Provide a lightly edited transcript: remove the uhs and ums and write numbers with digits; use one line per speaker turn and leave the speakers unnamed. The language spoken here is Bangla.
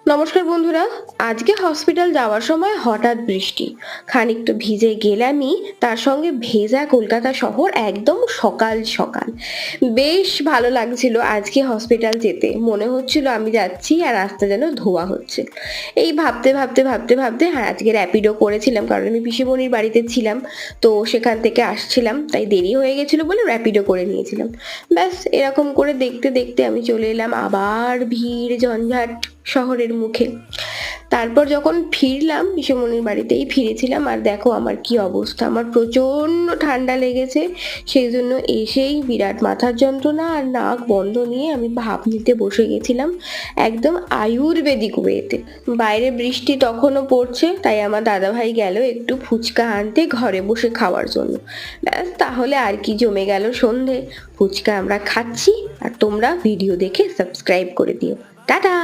নমস্কার বন্ধুরা। আজকে হসপিটাল যাওয়ার সময় হঠাৎ বৃষ্টি, খানিক তো ভিজে গেলামই, তার সঙ্গে ভেজা কলকাতা শহর একদম সকাল সকাল। বেশ ভালো লাগছিল আজকে হসপিটাল যেতে, মনে হচ্ছিল আমি যাচ্ছি আর রাস্তা যেন ধোয়া হচ্ছে। এই ভাবতে ভাবতে ভাবতে ভাবতে হ্যাঁ, আজকে র্যাপিডো করেছিলাম কারণ আমি পিসিমণির বাড়িতে ছিলাম, তো সেখান থেকে আসছিলাম, তাই দেরি হয়ে গেছিল বলে র্যাপিডো করে নিয়েছিলাম। ব্যাস এরকম করে দেখতে দেখতে আমি চলে এলাম আবার ভিড় ঝঞ্ঝাট শহরের মুখে। তারপর যখন ফিরলাম পিসেমনির বাড়িতেই ফিরেছিলাম, আর দেখো আমার কি অবস্থা, আমার প্রচন্ড ঠান্ডা লেগেছে। সেই জন্য এসেই বিরাট মাথার যন্ত্রণা আর নাক বন্ধ নিয়ে আমি ভাপ নিতে বসে গেছিলাম, একদম আয়ুর্বেদিক ওয়েতে। বাইরে বৃষ্টি তখনও পড়ছে, তাই আমার দাদাভাই গেল একটু ফুচকা আনতে ঘরে বসে খাওয়ার জন্য। ব্যাস তাহলে আর কি, জমে গেল সন্ধে। ফুচকা আমরা খাচ্ছি আর তোমরা ভিডিও দেখে সাবস্ক্রাইব করে দিও। টাটা।